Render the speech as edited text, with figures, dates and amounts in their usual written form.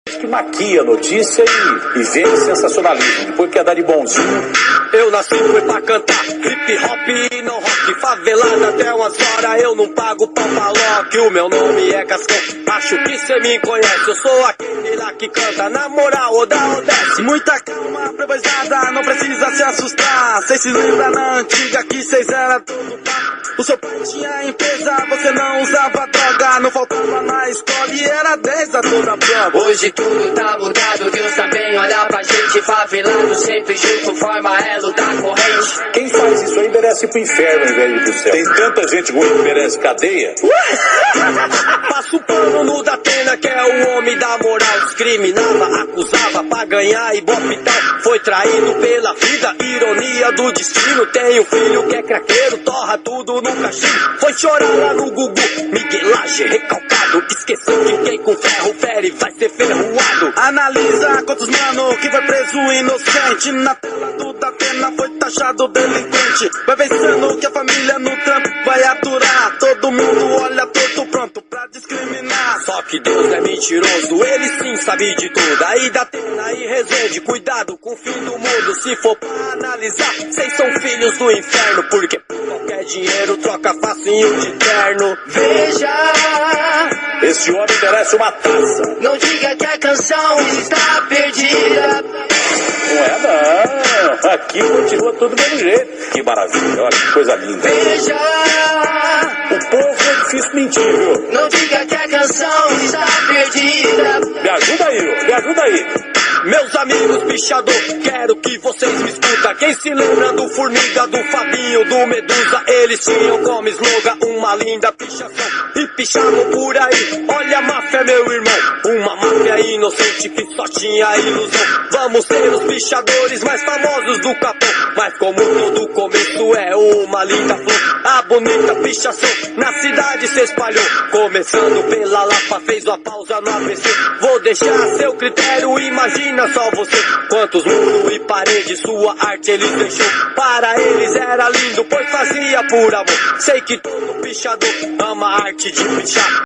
Que maquia a notícia e vende sensacionalismo. Depois quer dar de bonzinho. Eu nasci foi pra cantar hip hop e não rock. Favelada até umas horas, eu não pago pau pra lock. O meu nome é Cascão, acho que cê me conhece. Eu sou aquele lá que canta na moral ou da Odesse. Muita calma, playboyzada, não precisa se assustar. Cês se lembram na antiga que cês era tudo pá. O seu pai tinha empresa, você não usava droga. Não faltava na escola e era 10 a toda prova. Hoje tudo tá mudado, Deus também olha pra gente. Favelado sempre junto, forma elo da corrente. Quem faz isso aí merece ir pro inferno ao invés de ir pro céu. Tem tanta gente ruim que merece cadeia. Passa o pano no Datena, que é o homem da moral. Discriminava, acusava pra ganhar e bopital. Foi traído pela vida, ironia do destino. Tem um filho que é craqueiro, torra tudo no cachimbo. Foi chorar lá no Gugu, miguelagem recalcado. Esqueceu de quem com ferro fere vai ser ferroado. Analisa quantos mano que foi preso inocente. Na tela do Datena foi taxado delinquente. Vai pensando que a família no trampo vai aturar. Todo mundo olha torto pronto pra discriminar. Só que Deus é mentiroso, ele sim sabe de tudo. Aí Datena e Resende, cuidado com o fim do mundo. Se for pra analisar, vocês são filhos do inferno. Porque por qualquer dinheiro troca facinho de terno. Veja, Esse homem merece uma taça. não diga que a canção está perdida. Não é não. Aqui continua tudo do mesmo jeito. Que maravilha, olha que coisa linda. Veja, O povo é difícil mentir, viu? não diga que a canção está perdida. Me ajuda aí, ô. Me ajuda aí. Meus amigos pichador, quero que vocês me escutem. Quem se lembra do Formiga, do Fabinho, do Medusa? Eles tinham como slogan uma linda pichação e pichavam por aí. Olha a máfia, meu irmão, uma máfia inocente que só tinha ilusão. Vamos ser os pichadores mais famosos do Capão. Mas como todo começo é uma linda flor, a bonita pichação na cidade se espalhou. Começando pela Lapa, fez uma pausa no ABC. Vou deixar a seu critério, imagina só você. Quantos muros e paredes sua arte eles deixou. Para eles era lindo, pois fazia por amor. Sei que todo pichador ama a arte de pichar.